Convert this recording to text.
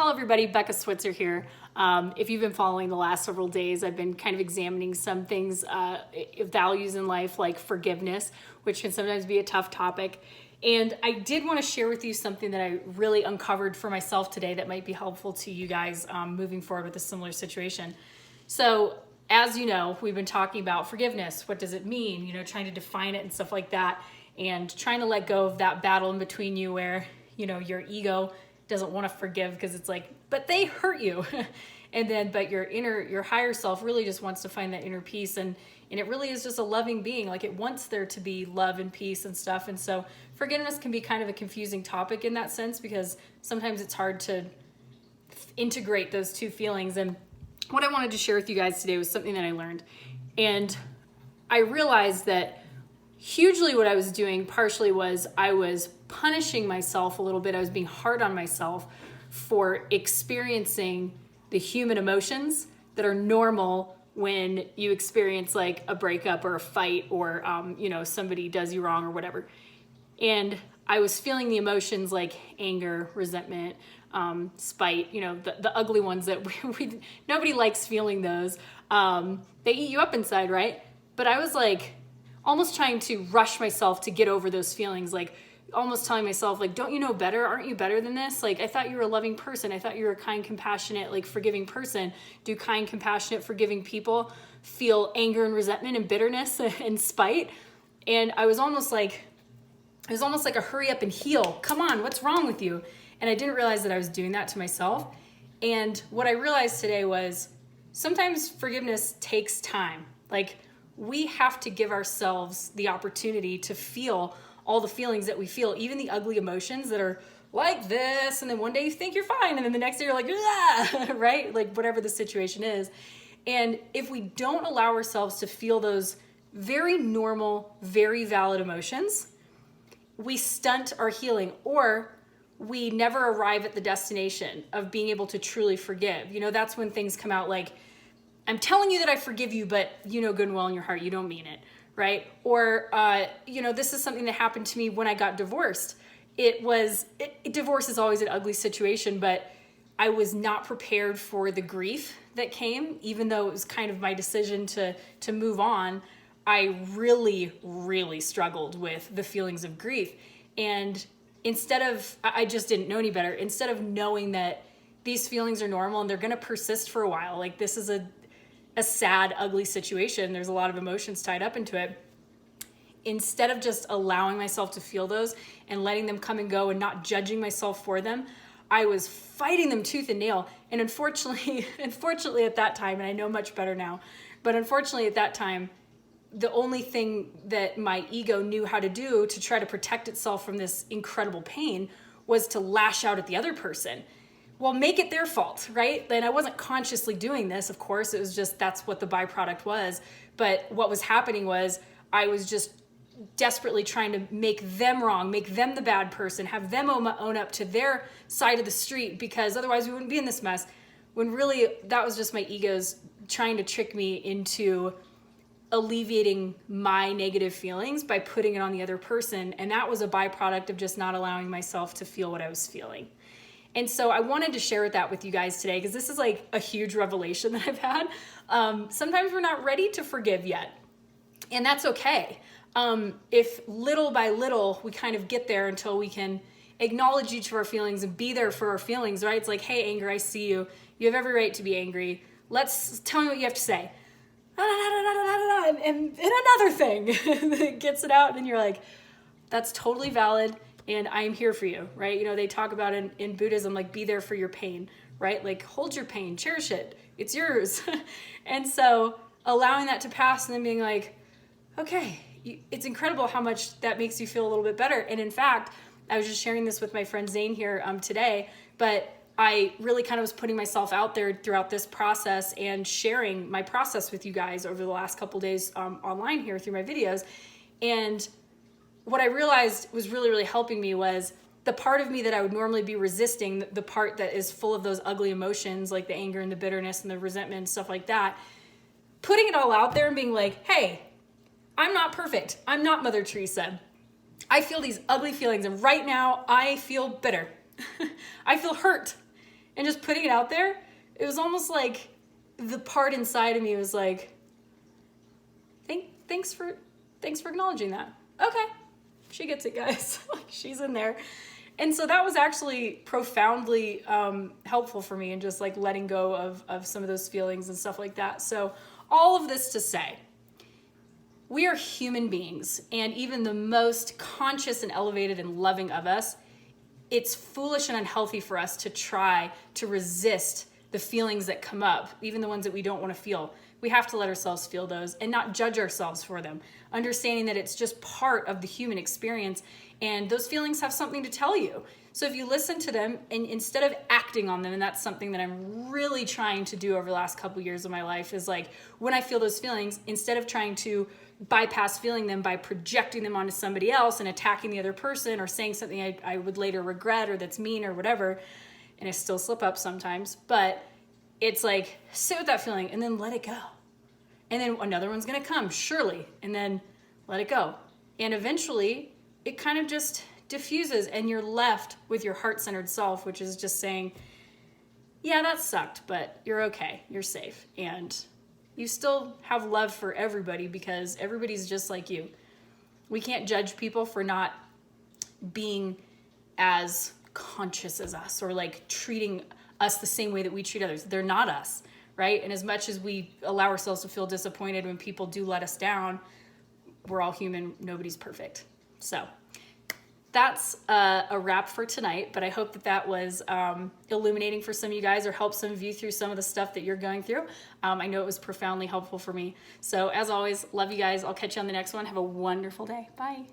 Hello everybody, Becca Switzer here. If you've been following the last several days, I've been kind of examining some things, values in life like forgiveness, which can sometimes be a tough topic. And I did want to share with you something that I really uncovered for myself today that might be helpful to you guys moving forward with a similar situation. So as you know, we've been talking about forgiveness. What does it mean? You know, trying to define it and stuff like that, and trying to let go of that battle in between you where, you know, your ego doesn't want to forgive because it's like, but they hurt you. But your higher self really just wants to find that inner peace. And it really is just a loving being. Like, it wants there to be love and peace and stuff. And so forgiveness can be kind of a confusing topic in that sense, because sometimes it's hard to integrate those two feelings. And what I wanted to share with you guys today was something that I learned. And I realized that hugely what I was doing partially was I was punishing myself a little bit. I was being hard on myself for experiencing the human emotions that are normal when you experience like a breakup or a fight or, somebody does you wrong or whatever. And I was feeling the emotions like anger, resentment, spite, the ugly ones that nobody likes feeling those. They eat you up inside, right? But I was like almost trying to rush myself to get over those feelings, like almost telling myself, like, don't you know better? Aren't you better than this? Like, I thought you were a loving person. I thought you were a kind, compassionate, like forgiving person. Do kind, compassionate, forgiving people feel anger and resentment and bitterness and spite? And I was almost like a hurry up and heal. Come on, what's wrong with you? And I didn't realize that I was doing that to myself. And what I realized today was sometimes forgiveness takes time. Like, we have to give ourselves the opportunity to feel all the feelings that we feel, even the ugly emotions that are like this. And then one day you think you're fine. And then the next day you're like, ah, right? Like whatever the situation is. And if we don't allow ourselves to feel those very normal, very valid emotions, we stunt our healing, or we never arrive at the destination of being able to truly forgive. That's when things come out like, I'm telling you that I forgive you, but you know good and well in your heart, you don't mean it, right? Or, this is something that happened to me when I got divorced. Divorce is always an ugly situation, but I was not prepared for the grief that came, even though it was kind of my decision to move on. I really, really struggled with the feelings of grief. And I just didn't know any better. Instead of knowing that these feelings are normal and they're going to persist for a while, like this is a sad, ugly situation. There's a lot of emotions tied up into it. Instead of just allowing myself to feel those and letting them come and go and not judging myself for them, I was fighting them tooth and nail. And unfortunately at that time, and I know much better now, but unfortunately at that time, the only thing that my ego knew how to do to try to protect itself from this incredible pain was to lash out at the other person. Well, make it their fault, right? And I wasn't consciously doing this, of course. It was just, that's what the byproduct was. But what was happening was I was just desperately trying to make them wrong, make them the bad person, have them own up to their side of the street, because otherwise we wouldn't be in this mess. When really that was just my ego's trying to trick me into alleviating my negative feelings by putting it on the other person. And that was a byproduct of just not allowing myself to feel what I was feeling. And so I wanted to share that with you guys today, because this is like a huge revelation that I've had. Sometimes we're not ready to forgive yet, and that's okay. If little by little we kind of get there until we can acknowledge each of our feelings and be there for our feelings, right? It's like, hey, anger, I see you. You have every right to be angry. Tell me what you have to say. And another thing that gets it out, and you're like, that's totally valid. And I'm here for you, right? They talk about in Buddhism, like, be there for your pain, right? Like, hold your pain, cherish it. It's yours. And so allowing that to pass and then being like, okay, it's incredible how much that makes you feel a little bit better. And in fact, I was just sharing this with my friend Zane here today, but I really kind of was putting myself out there throughout this process and sharing my process with you guys over the last couple days online here through my videos. And what I realized was really, really helping me was the part of me that I would normally be resisting, the part that is full of those ugly emotions, like the anger and the bitterness and the resentment and stuff like that, putting it all out there and being like, hey, I'm not perfect. I'm not Mother Teresa. I feel these ugly feelings, and right now I feel bitter. I feel hurt. and just putting it out there, it was almost like the part inside of me was like, thanks for acknowledging that. Okay, she gets it, guys. Like, she's in there. And so that was actually profoundly helpful for me, and just like letting go of some of those feelings and stuff like that. So all of this to say, we are human beings, and even the most conscious and elevated and loving of us, it's foolish and unhealthy for us to try to resist the feelings that come up, even the ones that we don't want to feel. We have to let ourselves feel those and not judge ourselves for them, understanding that it's just part of the human experience, and those feelings have something to tell you. So if you listen to them and instead of acting on them, and that's something that I'm really trying to do over the last couple years of my life, is like when I feel those feelings, instead of trying to bypass feeling them by projecting them onto somebody else and attacking the other person or saying something I would later regret or that's mean or whatever, and I still slip up sometimes, but it's like, sit with that feeling and then let it go. And then another one's gonna come, surely, and then let it go. And eventually, it kind of just diffuses, and you're left with your heart-centered self, which is just saying, yeah, that sucked, but you're okay, you're safe. And you still have love for everybody because everybody's just like you. We can't judge people for not being as conscious as us, or like treating us the same way that we treat others. They're not us, right? And as much as we allow ourselves to feel disappointed when people do let us down, we're all human. Nobody's perfect. So that's a wrap for tonight, but I hope that was illuminating for some of you guys, or help some of you through some of the stuff that you're going through. I know it was profoundly helpful for me. So as always, love you guys. I'll catch you on the next one. Have a wonderful day. Bye.